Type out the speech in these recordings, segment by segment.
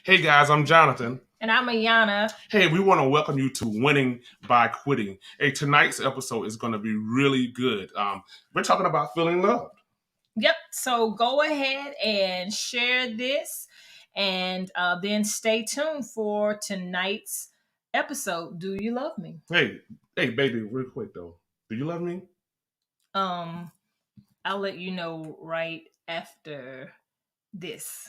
Hey guys, I'm Jonathan. And I'm Ayana. Hey, we want to welcome you to Winning by Quitting. Hey, tonight's episode is going to be really good. We're talking about feeling loved. Yep. So go ahead and share this and then stay tuned for tonight's episode. Do you love me? Hey, baby, real quick though. Do you love me? I'll let you know right after this.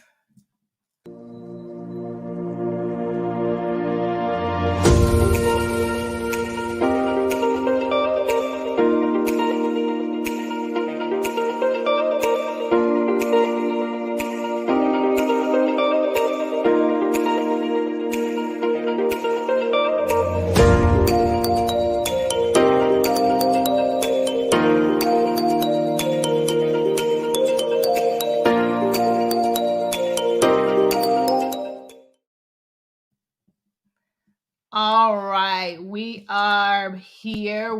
All right, we are here.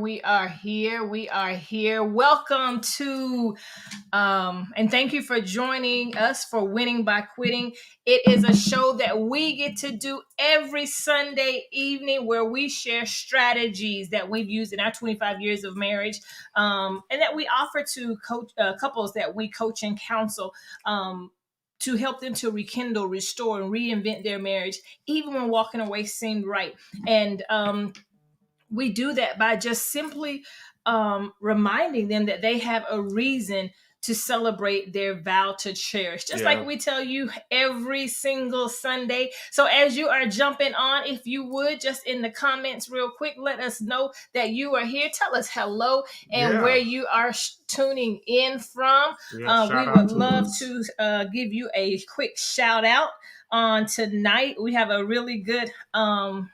Welcome to, and thank you for joining us for Winning by Quitting. It is a show that we get to do every Sunday evening where we share strategies that we've used in our 25 years of marriage, and that we offer to couples that we coach and counsel. To help them to rekindle, restore, and reinvent their marriage, even when walking away seemed right. And we do that by just simply reminding them that they have a reason to celebrate their vow to cherish, just like we tell you every single Sunday. So as you are jumping on, if you would, just in the comments real quick, let us know that you are here. Tell us hello and where you are tuning in from. We would love to give you a quick shout out on tonight. We have a really good show,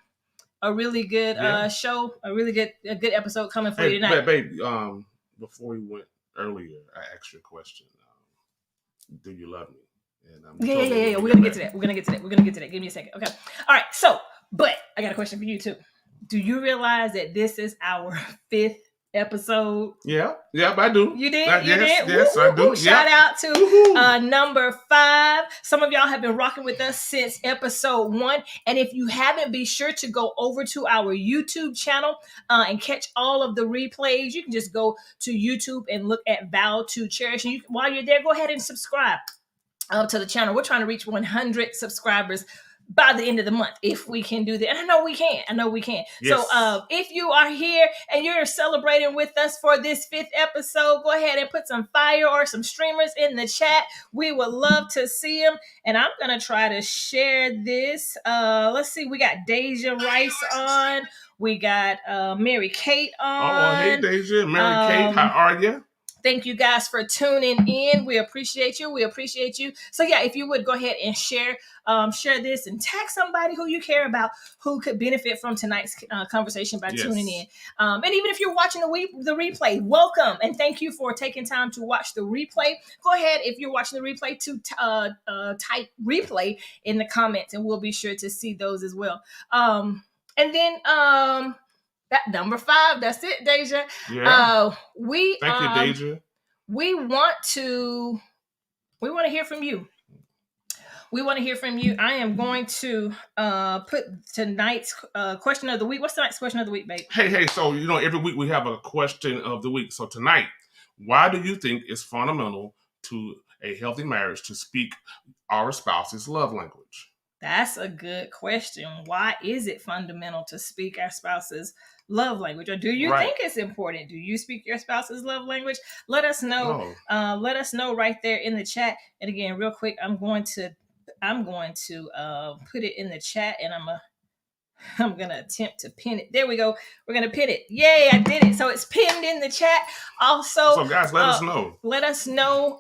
a really good episode coming for you tonight. Babe, before we went earlier, I asked you a question. Do you love me? And yeah. We're gonna get to that. Give me a second. Okay. All right. So, but I got a question for you too. Do you realize that this is our 5th episode? Yeah, I do. You did? Yes, I do. Shout out to number 5. Some of y'all have been rocking with us since episode 1. And if you haven't, be sure to go over to our YouTube channel and catch all of the replays. You can just go to YouTube and look at Vow to Cherish. And while you're there, go ahead and subscribe to the channel. We're trying to reach 100 subscribers by the end of the month, if we can do that. And I know we can. Yes. So if you are here and you're celebrating with us for this 5th episode, go ahead and put some fire or some streamers in the chat. We would love to see them. And I'm going to try to share this. Let's see. We got Deja Rice on. We got Mary Kate on. Oh, hey, Deja. Mary Kate, how are you? Thank you guys for tuning in. We appreciate you. So yeah, if you would go ahead and share this and tag somebody who you care about who could benefit from tonight's conversation by tuning in. And even if you're watching the replay, welcome and thank you for taking time to watch the replay. Go ahead, if you're watching the replay, to type replay in the comments, and we'll be sure to see those as well. And then that number 5, that's it, Deja. Yeah. Thank you, Deja. We want to hear from you. I am going to put tonight's question of the week. What's tonight's question of the week, babe? Hey. So, every week we have a question of the week. So tonight, why do you think it's fundamental to a healthy marriage to speak our spouse's love language? That's a good question. Why is it fundamental to speak our spouse's love language? Or do you think it's important? Do you speak your spouse's love language? Let us know. Let us know right there in the chat. And again, real quick, I'm going to put it in the chat, and I'm gonna attempt to pin it. There we go. We're gonna pin it. Yay, I did it. So it's pinned in the chat. Also, so guys, let us know. Let us know.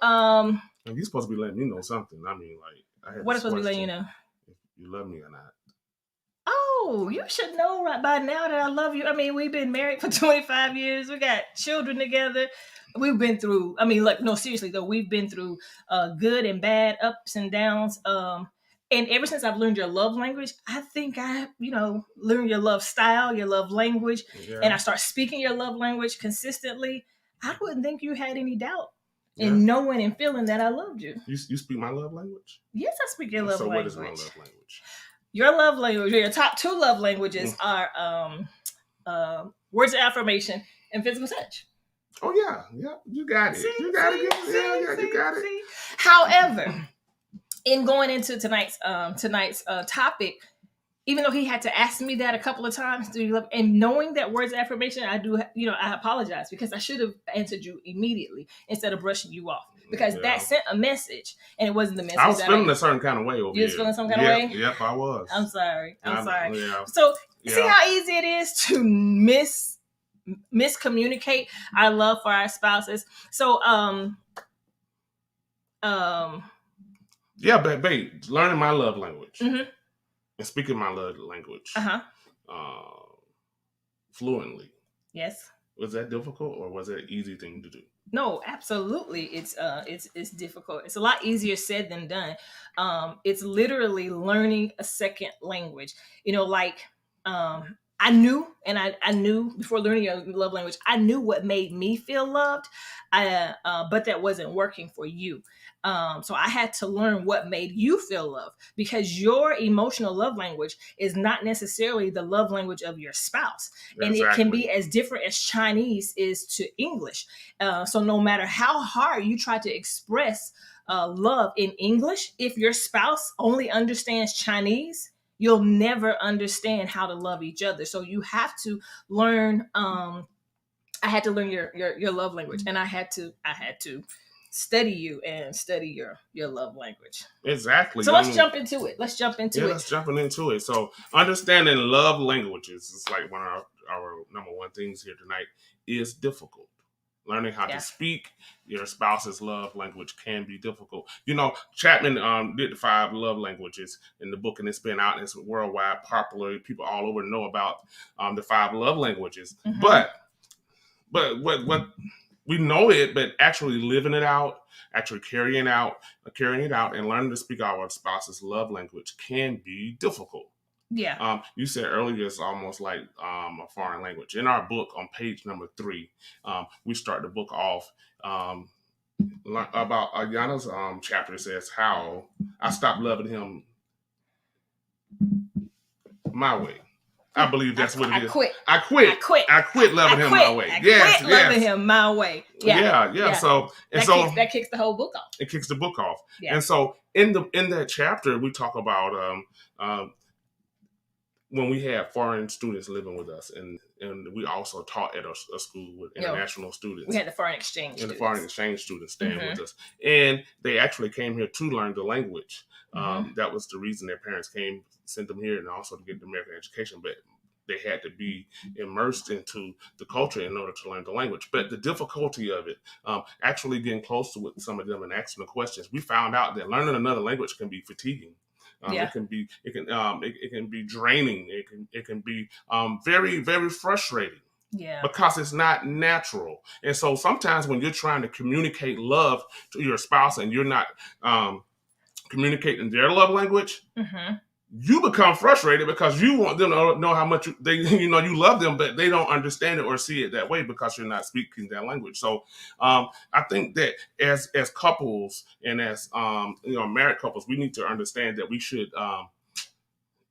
You're supposed to be letting me know something. I mean, like, what is supposed to be letting you know? If you love me or not. Oh, you should know right by now that I love you. I mean, we've been married for 25 years. We got children together. We've been through, seriously though, we've been through good and bad, ups and downs. And ever since I've learned your love language, I think I, learned your love style, your love language, and I start speaking your love language consistently. I wouldn't think you had any doubt and knowing and feeling that I loved you. You speak my love language? Yes, I speak your love language. So what is my love language? Your love language, your top 2 love languages are words of affirmation and physical touch. Oh yeah, you got it. You got it. However, in going into tonight's topic, even though he had to ask me that a couple of times, do you love? And knowing that words of affirmation, I do. I apologize because I should have answered you immediately instead of brushing you off, because that sent a message, and it wasn't the message. I was feeling a certain kind of way over here. You was feeling some kind of way? Yep, I was. I'm sorry. Yeah. So see how easy it is to miscommunicate our love for our spouses. So yeah, but babe, learning my love language. Mm-hmm. And speaking my love language fluently. Yes. Was that difficult, or was it an easy thing to do? No, absolutely. It's difficult. It's a lot easier said than done. It's literally learning a second language. I knew before learning your love language, I knew what made me feel loved, but that wasn't working for you. So I had to learn what made you feel loved, because your emotional love language is not necessarily the love language of your spouse. And it can be as different as Chinese is to English. So no matter how hard you try to express love in English, if your spouse only understands Chinese, you'll never understand how to love each other. So you have to learn. I had to learn your love language, and I had to study you and study your love language. Exactly. So let's jump into it. Let's jump into it. So understanding love languages is like one of our number one things here tonight is difficult. Learning how to speak your spouse's love language can be difficult. Chapman did the 5 love languages in the book, and it's been out and it's worldwide popular. People all over know about the 5 love languages. Mm-hmm. But what we know it, but actually living it out, actually carrying it out, and learning to speak our spouse's love language can be difficult. Yeah. You said earlier it's almost like a foreign language. In our book on page number 3, we start the book off about Ayana's chapter says how I stopped loving him my way. I believe that's what it is. I quit loving him my way. Loving him my way. Yeah. So that kicks the whole book off. It kicks the book off. Yeah. And so in that chapter we talk about when we had foreign students living with us, and we also taught at a school with international students. We had the foreign exchange students. And the foreign exchange students staying with us. And they actually came here to learn the language. That was the reason their parents sent them here, and also to get the American education. But they had to be immersed into the culture in order to learn the language. But the difficulty of it, actually getting close to with some of them and asking the questions, we found out that learning another language can be fatiguing. It can be draining. It can be very, very frustrating. Yeah. Because it's not natural. And so sometimes when you're trying to communicate love to your spouse and you're not communicating their love language, you become frustrated because you want them to know how much you love them, but they don't understand it or see it that way because you're not speaking that language. So I think that as couples and as married couples, we need to understand that we should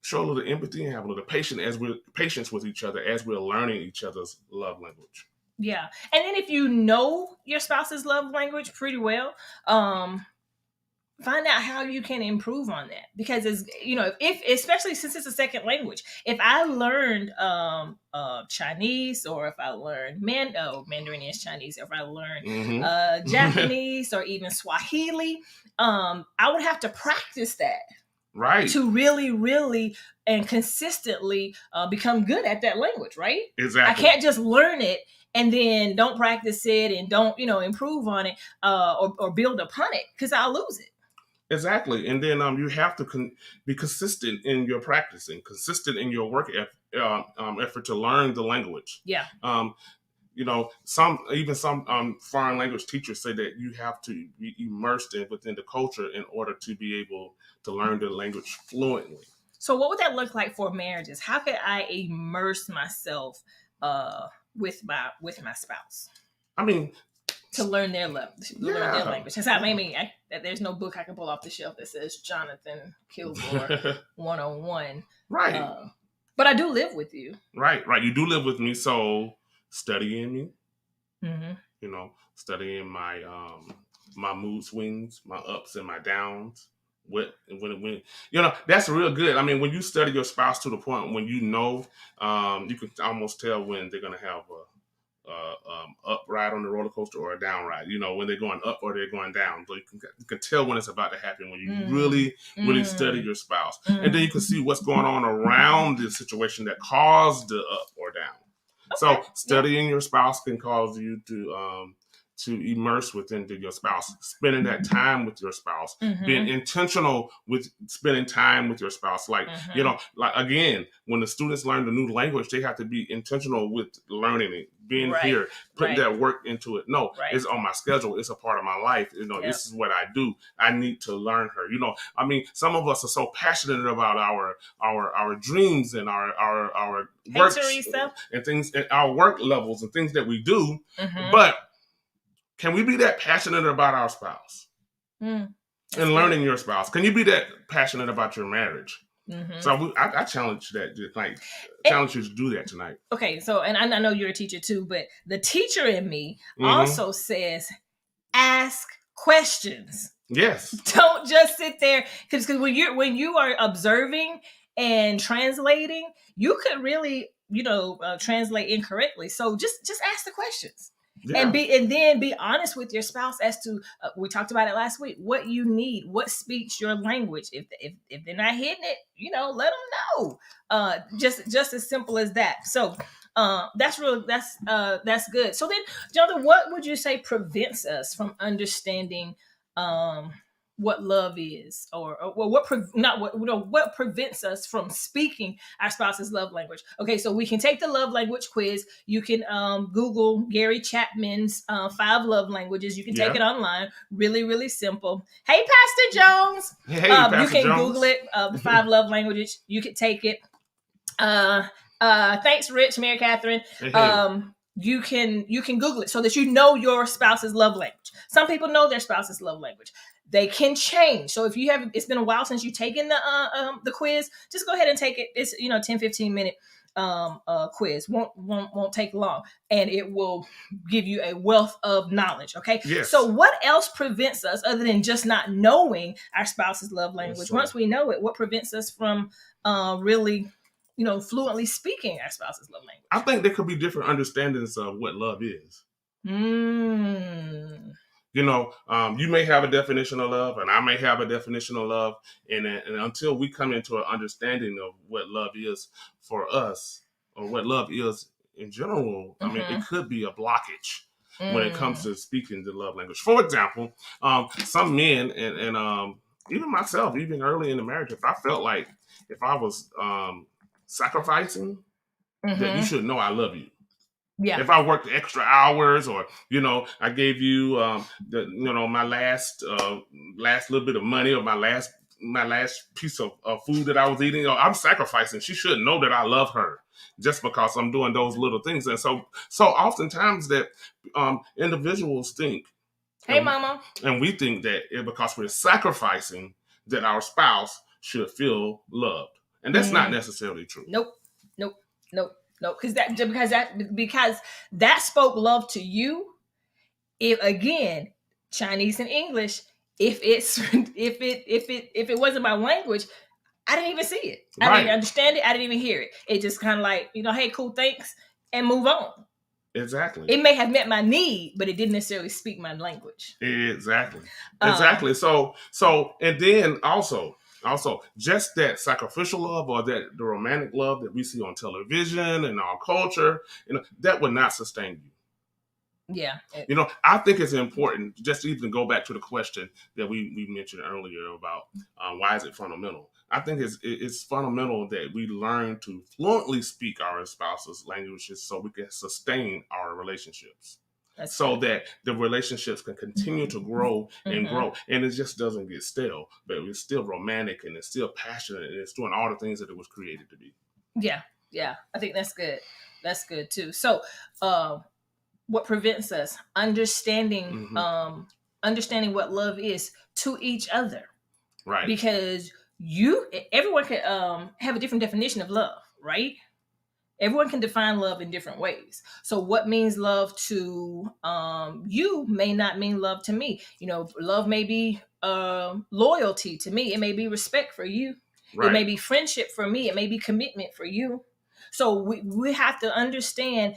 show a little empathy and have a little patience with each other as we're learning each other's love language. Yeah. And then if you know your spouse's love language pretty well, find out how you can improve on that, because especially since it's a second language. If I learned Chinese, or if I learned Mandarin is Chinese, or if I learned Japanese or even Swahili, I would have to practice that. Right. To really, really and consistently become good at that language, right? Exactly. I can't just learn it and then don't practice it and don't, improve on it or build upon it, because I'll lose it. Exactly. And then you have to be consistent in your practicing, consistent in your work effort to learn the language. Yeah. Some foreign language teachers say that you have to be immersed within the culture in order to be able to learn the language fluently. So what would that look like for marriages? How could I immerse myself with my spouse? I mean, to learn their learn their language. That's how there's no book I can pull off the shelf that says Jonathan Kilgore 101. Right. But I do live with you. Right. You do live with me, so studying me. Mm-hmm. You know, studying my my mood swings, my ups and my downs. When that's real good. I mean, when you study your spouse to the point when you know, you can almost tell when they're gonna have a up ride on the roller coaster or a down ride. You know, when they're going up or they're going down. So you can tell when it's about to happen when you really study your spouse, and then you can see what's going on around the situation that caused the up or down. Okay. So studying your spouse can cause you to immerse within your spouse, spending that time with your spouse, being intentional with spending time with your spouse. Like, like again, when the students learn the new language, they have to be intentional with learning it, being here, putting that work into it. No, it's on my schedule. It's a part of my life. This is what I do. I need to learn her. I mean, some of us are so passionate about our dreams and our work and things, and our work levels and things that we do, but can we be that passionate about our spouse and learning your spouse? Can you be that passionate about your marriage? So I challenge that, challenge you to do that tonight. Okay, so, and I know you're a teacher too, but the teacher in me also says, ask questions. Yes. Don't just sit there, because when you are observing and translating, you could really, translate incorrectly. So just ask the questions. Yeah. And then be honest with your spouse as to we talked about it last week, what you need, what speaks your language. If they're not hitting it, let them know. Just as simple as that. So that's good. So then, Jonathan, what would you say prevents us from understanding what love is, or what prevents us from speaking our spouse's love language? Okay, so we can take the love language quiz. You can Google Gary Chapman's 5 love languages. You can take it online. Really, really simple. Hey, Pastor Jones. Hey, Pastor you can Jones. Google it. The 5 love languages. You can take it. Thanks, Rich, Mary Catherine. Hey. You can Google it so that you know your spouse's love language. Some people know their spouse's love language. They can change. So if it's been a while since you've taken the quiz, just go ahead and take it. It's 10-15 minute quiz. Won't take long, and it will give you a wealth of knowledge. Okay. Yes. So what else prevents us, other than just not knowing our spouse's love language? Yes, once we know it, what prevents us from really fluently speaking our spouse's love language? I think there could be different understandings of what love is. You may have a definition of love, and I may have a definition of love, and until we come into an understanding of what love is for us, or what love is in general, I mean, it could be a blockage when it comes to speaking the love language. For example, some men and even myself, even early in the marriage, if I felt like if I was sacrificing, that you should know I love you. Yeah. If I worked extra hours, or I gave you my last little bit of money, or my last piece of food that I was eating, I'm sacrificing. She should know that I love her just because I'm doing those little things. And so oftentimes that individuals think, hey, mama, and we think that because we're sacrificing, that our spouse should feel loved, and that's not necessarily true. Nope. Because that spoke love to you. If again, Chinese and English, if it wasn't my language, I didn't even see it. I didn't understand it. I didn't even hear it. It just kind of like, hey, cool, thanks, and move on. Exactly. It may have met my need, but it didn't necessarily speak my language. Exactly. So and then also just that sacrificial love, or that the romantic love that we see on television and our culture, that would not sustain you. Yeah. I think it's important just to even go back to the question that we mentioned earlier about why is it fundamental? I think it's fundamental that we learn to fluently speak our spouse's languages so we can sustain our relationships. That's so that the relationships can continue to grow and grow, and it just doesn't get stale, but it's still romantic, and it's still passionate, and it's doing all the things that it was created to be. Yeah. I think that's good. That's good too. So, what prevents us? Understanding, understanding what love is to each other. Right. Because everyone can have a different definition of love, right? Everyone can define love in different ways. So what means love to you may not mean love to me. You know, love may be loyalty to me. It may be respect for you. Right. It may be friendship for me. It may be commitment for you. So we have to understand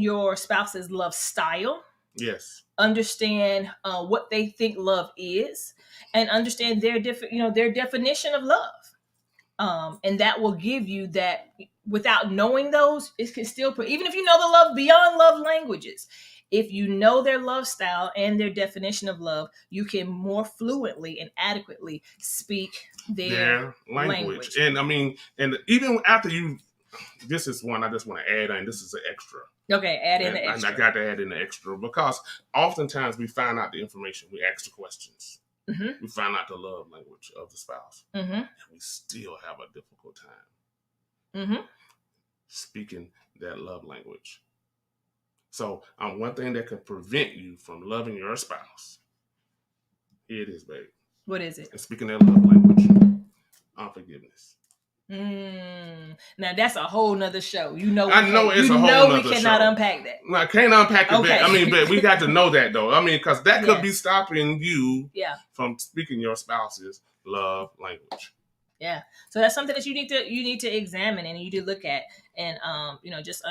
your spouse's love style. Yes. Understand what they think love is, and understand their definition of love. And that will give you that. Without knowing those, it can still put, even if you know the love beyond love languages, if you know their love style and their definition of love, you can more fluently and adequately speak their language. And I mean, and even after this is one I just want to add in. This is an extra. Okay, add in the extra. And I got to add in the extra because oftentimes we find out the information, we ask the questions. Mm-hmm. We find out the love language of the spouse. Mm-hmm. And we still have a difficult time. Mm-hmm. Speaking that love language. So one thing that can prevent you from loving your spouse, here it is, babe. What is it? And speaking that love language, unforgiveness. Now that's a whole nother show. You know, I know it's a whole nother show. We cannot unpack that. No, I can't unpack it. Okay. I mean, but we got to know that though. I mean, because that could be stopping you from speaking your spouse's love language. Yeah, so that's something that you need to examine and you need to look at, and just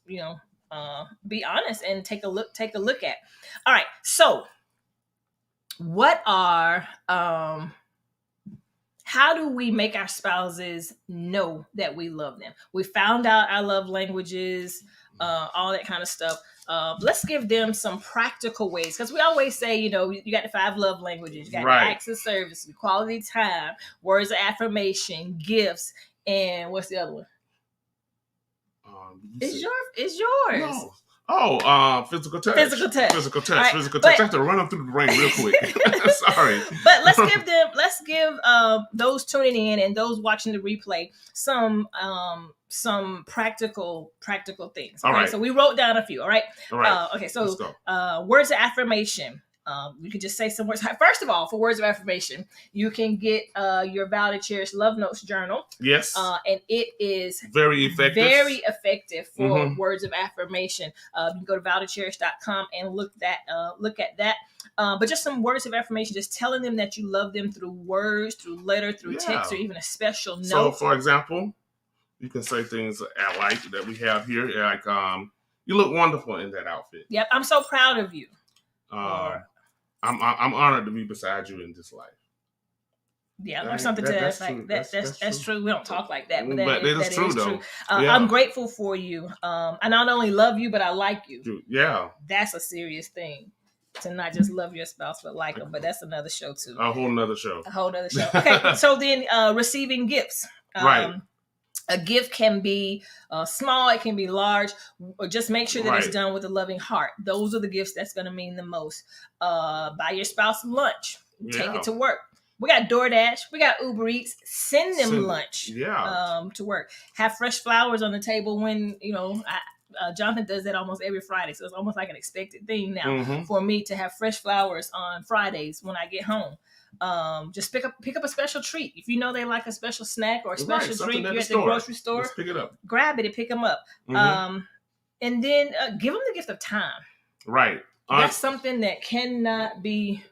be honest and take a look at. All right, so what are how do we make our spouses know that we love them? We found out our love languages, all that kind of stuff. Let's give them some practical ways, because we always say, you got the 5 love languages. You got the acts of service, quality time, words of affirmation, gifts, and what's the other one? It's yours. No. Oh, physical touch. Physical touch. Right. Physical touch. I have to run them through the brain real quick. Sorry. But let's give those tuning in and those watching the replay some practical things. Okay, so we wrote down a few. All right. Okay, so words of affirmation. You can just say some words. First of all, for words of affirmation, you can get your Vow to Cherish Love Notes journal. Yes. And it is very effective for words of affirmation. You can go to vowtocherish.com and look at that. But just some words of affirmation, just telling them that you love them through words, through letter, through text, or even a special note. So, for example, you can say things like that we have here, like you look wonderful in that outfit. Yep, I'm so proud of you. I'm honored to be beside you in this life. Yeah, or something to that effect. That's true. We don't talk like that, but that is true, though. I'm grateful for you. I not only love you, but I like you. Yeah, that's a serious thing. To not just love your spouse, but like them. But that's another show too. A whole nother show. Okay, so then receiving gifts. Right. A gift can be small, it can be large, or just make sure that it's done with a loving heart. Those are the gifts that's going to mean the most. Buy your spouse lunch. Take it to work. We got DoorDash. We got Uber Eats. Send them lunch to work. Have fresh flowers on the table when, Jonathan does that almost every Friday. So it's almost like an expected thing now for me to have fresh flowers on Fridays when I get home. Just pick up a special treat. If you know they like a special snack or a special drink, you're at the grocery store, just pick it up. Grab it and pick them up. And then give them the gift of time. Right. That's something that cannot be.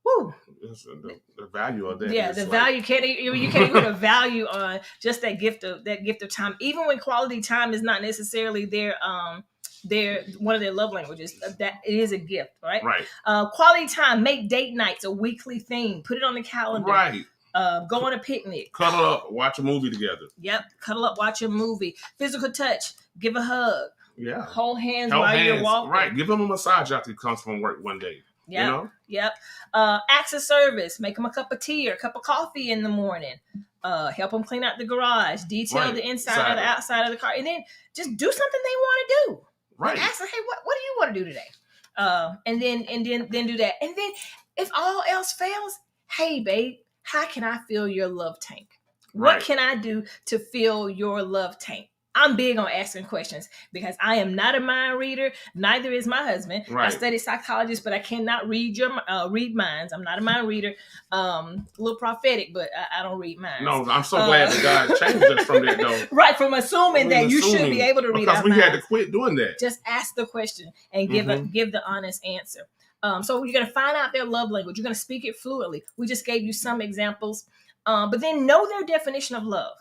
Woo. The value of that. Yeah, the value you can't put a value on just that gift of time. Even when quality time is not necessarily their one of their love languages, that it is a gift, right? Right. Quality time. Make date nights a weekly thing. Put it on the calendar. Right. Go on a picnic. Cuddle up, watch a movie together. Yep. Cuddle up, watch a movie. Physical touch. Give a hug. Yeah. Hold hands while you're walking. Right. Give him a massage after he comes from work one day. Yep. Yep. Acts of service. Make them a cup of tea or a cup of coffee in the morning. Help them clean out the garage. Detail the inside or the outside of the car. And then just do something they want to do. Right. Ask them, hey, what do you want to do today? And then do that. And then if all else fails, hey, babe, how can I fill your love tank? What can I do to fill your love tank? I'm big on asking questions because I am not a mind reader. Neither is my husband. Right. I studied psychologist, but I cannot read read minds. I'm not a mind reader. A little prophetic, but I don't read minds. No, I'm so glad that God changed us from that, though. Right, from assuming that you should be able to read because our we minds. had to quit doing that. Just ask the question and give the honest answer. So you're going to find out their love language. You're going to speak it fluently. We just gave you some examples, but then know their definition of love.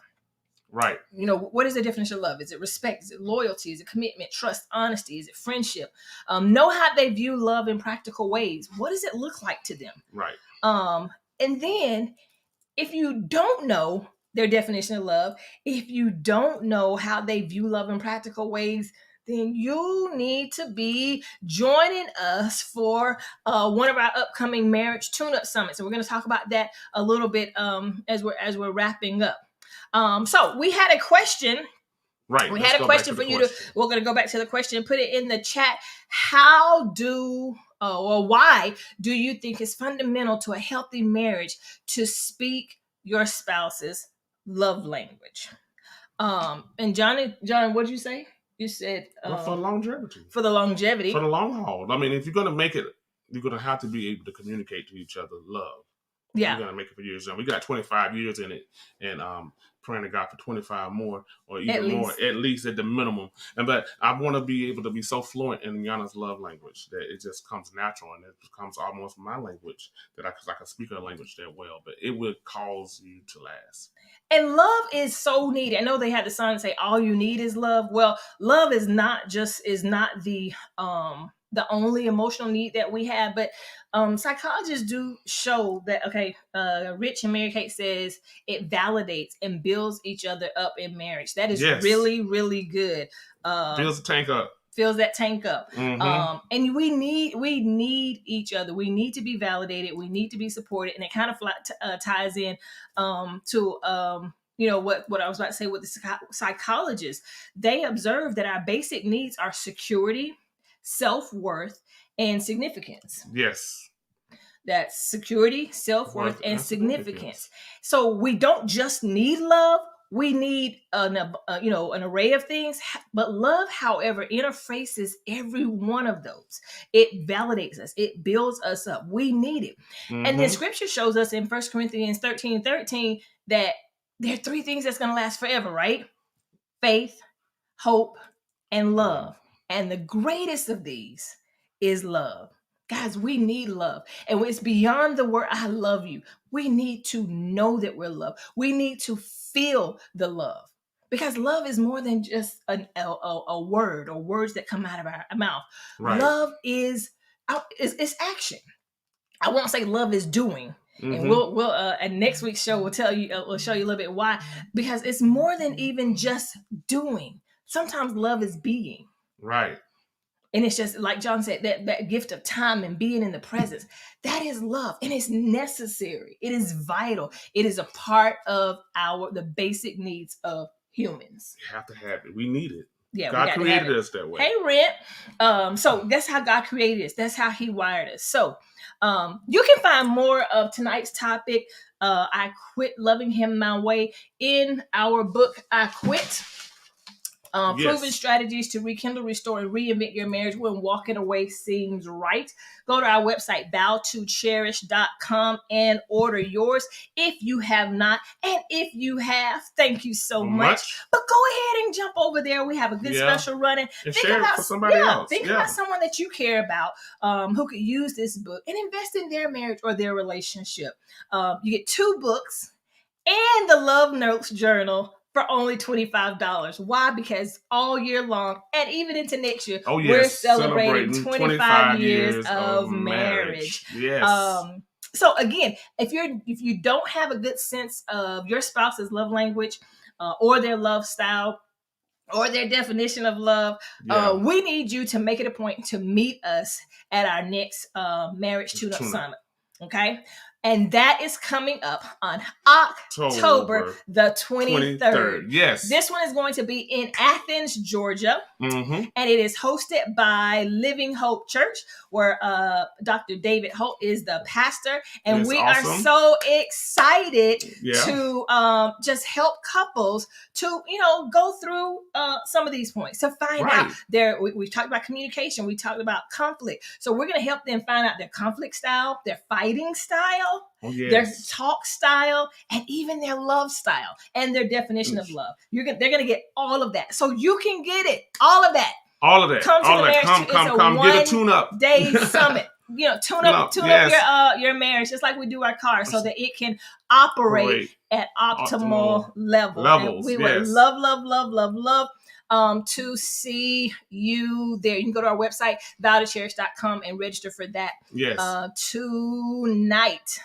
Right. You know, what is the definition of love? Is it respect? Is it loyalty? Is it commitment, trust, honesty? Is it friendship? Know how they view love in practical ways. What does it look like to them? Right. And then if you don't know their definition of love, if you don't know how they view love in practical ways, then you need to be joining us for one of our upcoming marriage tune-up summits. And we're going to talk about that a little bit as we're wrapping up. So we had a question. Right. We had a question for you we're going to go back to the question and put it in the chat. How do or why do you think it's fundamental to a healthy marriage to speak your spouse's love language? And John, what did you say? You said for longevity. For the longevity. For the long haul. I mean, if you're going to make it, you're going to have to be able to communicate to each other love. Yeah. You're going to make it for years. We got 25 years in it, and praying to God for 25 more, or even more, at least at the minimum. But I want to be able to be so fluent in Yana's love language that it just comes natural, and it becomes almost my language that I can speak her language that well. But it will cause you to last. And love is so needed. I know they had the song say, "All you need is love." Well, love is not the only emotional need that we have, but psychologists do show that, Rich and Mary Kate says it validates and builds each other up in marriage. That is really, really good. Fills the tank up. Fills that tank up. And we need each other. We need to be validated. We need to be supported. And it kind of ties in to what I was about to say with the psychologists. They observe that our basic needs are security, self-worth, and significance. Yes. That's security, self-worth, and significance. So we don't just need love. We need an array of things, but love, however, interfaces every one of those. It validates us. It builds us up. We need it. And then scripture shows us in 1 Corinthians 13:13 that there are three things that's going to last forever, right? Faith, hope, and love. And the greatest of these is love. Guys, we need love. And it's beyond the word, I love you. We need to know that we're loved. We need to feel the love. Because love is more than just a word or words that come out of our mouth. Right. Love is action. I won't say love is doing. And we'll and next week's show we'll show you a little bit why. Because it's more than even just doing. Sometimes love is being. Right. And it's just like John said, that gift of time and being in the presence, that is love. And it's necessary. It is vital. It is a part of the basic needs of humans. You have to have it. We need it. Yeah, God created us that way. Hey, Rent. So that's how God created us. That's how he wired us. So you can find more of tonight's topic, I Quit Loving Him My Way, in our book, I Quit. Proven strategies to rekindle, restore, and reinvent your marriage when walking away seems right. Go to our website, vowtocherish.com, and order yours if you have not. And if you have, thank you so much. But go ahead and jump over there. We have a good special running. And share it for somebody else. Think about someone that you care about who could use this book and invest in their marriage or their relationship. You get 2 books and the Love Notes Journal for only $25. Why? Because all year long and even into next year, we're celebrating 25 years of marriage. Yes. So again, if you don't have a good sense of your spouse's love language or their love style or their definition of love, we need you to make it a point to meet us at our next marriage tune-up summit. Okay. And that is coming up on October the 23rd. Yes. This one is going to be in Athens, Georgia. Mm-hmm. And it is hosted by Living Hope Church, where Dr. David Holt is the pastor. And we are so excited to just help couples to, go through some of these points, to find out we've talked about communication. We talked about conflict. So we're going to help them find out their conflict style, their fighting style, their talk style, and even their love style and their definition of love. They're going to get all of that. So you can get it. All of that. All of that. Come to the marriage. Come. Get a tune-up. Day summit. Tune up your marriage, just like we do our cars, so that it can operate at optimal levels. And we would love to see you there. You can go to our website, vowtocherish.com, and register for that. Yes. Tonight.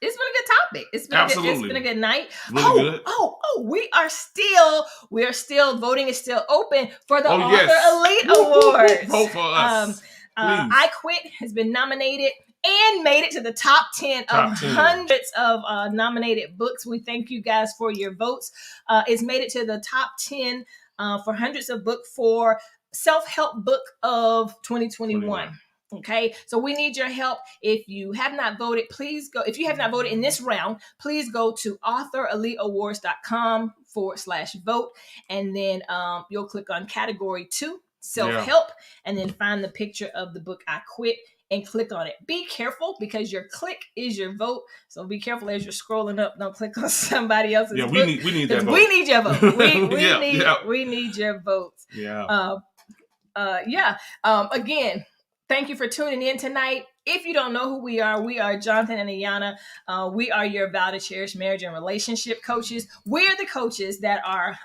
It's been a good topic. It's been a good night. Really good. We are still voting is still open for the Author Elite Awards. Vote for us. I Quit has been nominated and made it to the top 10 of hundreds of nominated books. We thank you guys for your votes. It's made it to the top 10 for hundreds of books for self-help book of 2021. Okay, so we need your help. If you have not voted, please go. If you have not voted in this round, please go to authoreliteawards.com/vote. And then you'll click on category 2, self-help, and then find the picture of the book I Quit and click on it. Be careful, because your click is your vote. So be careful as you're scrolling up. Don't click on somebody else's book. We need that vote. We need your vote. We need your votes. Again, thank you for tuning in tonight. If you don't know who we are Jonathan and Ayana. We are your Vow to Cherish marriage and relationship coaches. We're the coaches that are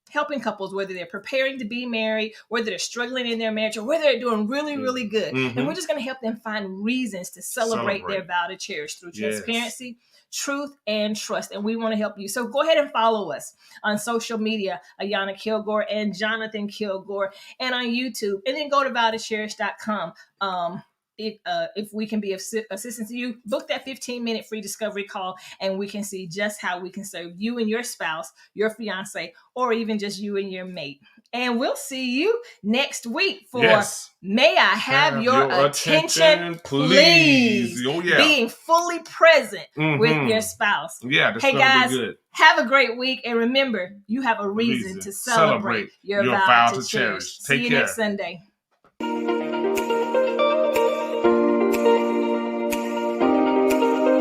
helping couples, whether they're preparing to be married, whether they're struggling in their marriage, or whether they're doing really, really good. Mm-hmm. And we're just going to help them find reasons to celebrate their vow to cherish through transparency, truth, and trust. And we want to help you. So go ahead and follow us on social media, Ayana Kilgore and Jonathan Kilgore, and on YouTube. And then go to vowtocherish.com. If we can be of assistance to you, book that 15-minute free discovery call, and we can see just how we can serve you and your spouse, your fiance, or even just you and your mate. And we'll see you next week for May I Have Your Attention, Please? Being fully present with your spouse. Hey guys, have a great week, and remember, you have a reason to celebrate your vow to cherish. See you next Sunday.